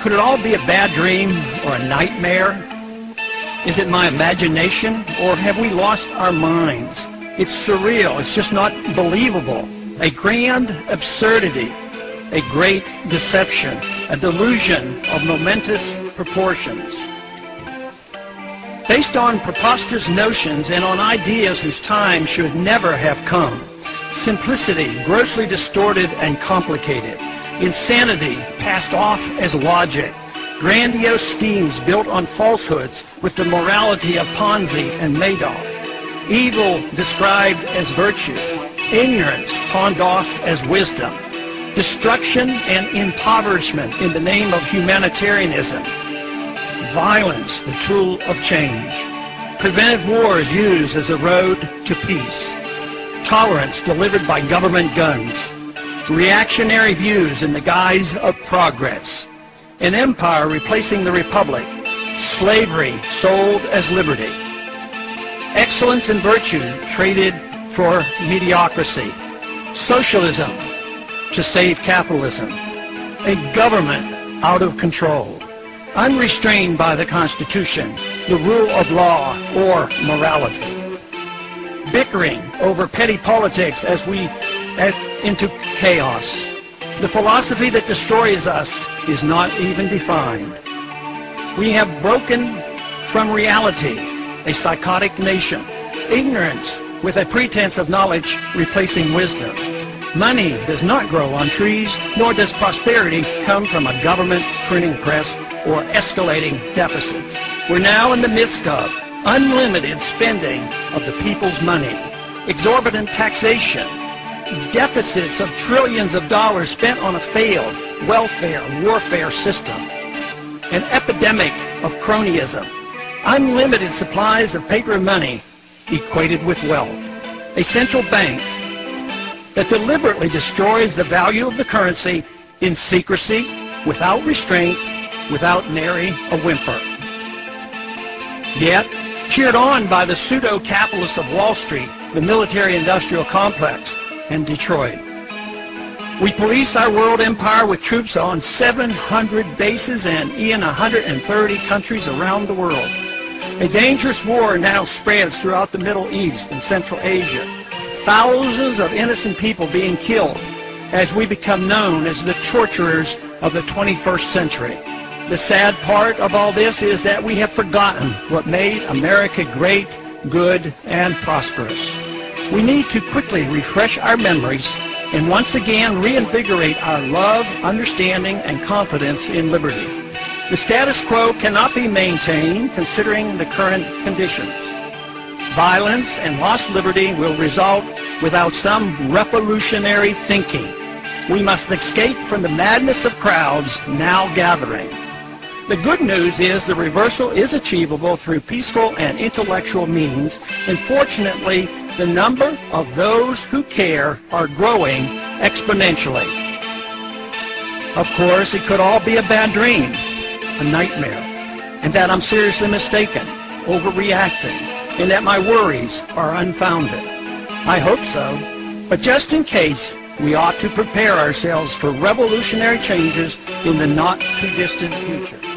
Could it all be a bad dream or a nightmare? Is it my imagination, or have we lost our minds? It's surreal. It's just not believable. A grand absurdity, a great deception, a delusion of momentous proportions. Based on preposterous notions and on ideas whose time should never have come. Simplicity, grossly distorted and complicated. Insanity, passed off as logic. Grandiose schemes built on falsehoods with the morality of Ponzi and Madoff. Evil described as virtue. Ignorance pawned off as wisdom. Destruction and impoverishment in the name of humanitarianism. Violence, the tool of change. Preventive wars used as a road to peace. Tolerance delivered by government guns. Reactionary views in the guise of progress. An empire replacing the republic. Slavery sold as liberty. Excellence and virtue traded for mediocrity. Socialism to save capitalism. A government out of control. Unrestrained by the Constitution, the rule of law, or morality. Bickering over petty politics as we head into chaos. The philosophy that destroys us is not even defined. We have broken from reality, a psychotic nation. Ignorance with a pretense of knowledge replacing wisdom. Money does not grow on trees, nor does prosperity come from a government printing press or escalating deficits. We're now in the midst of unlimited spending of the people's money, exorbitant taxation, deficits of trillions of dollars spent on a failed welfare warfare system, an epidemic of cronyism, unlimited supplies of paper money equated with wealth, a central bank that deliberately destroys the value of the currency in secrecy, without restraint, without nary a whimper. Yet, cheered on by the pseudo-capitalists of Wall Street, the military-industrial complex, and Detroit. We police our world empire with troops on 700 bases and in 130 countries around the world. A dangerous war now spreads throughout the Middle East and Central Asia. Thousands of innocent people being killed as we become known as the torturers of the 21st century. The sad part of all this is that we have forgotten what made America great, good, and prosperous. We need to quickly refresh our memories and once again reinvigorate our love, understanding, and confidence in liberty. The status quo cannot be maintained considering the current conditions. Violence and lost liberty will result without some revolutionary thinking. We must escape from the madness of crowds now gathering. The good news is the reversal is achievable through peaceful and intellectual means, and fortunately, the number of those who care are growing exponentially. Of course, it could all be a bad dream, a nightmare, and that I'm seriously mistaken, overreacting, and that my worries are unfounded. I hope so, but just in case, we ought to prepare ourselves for revolutionary changes in the not-too-distant future.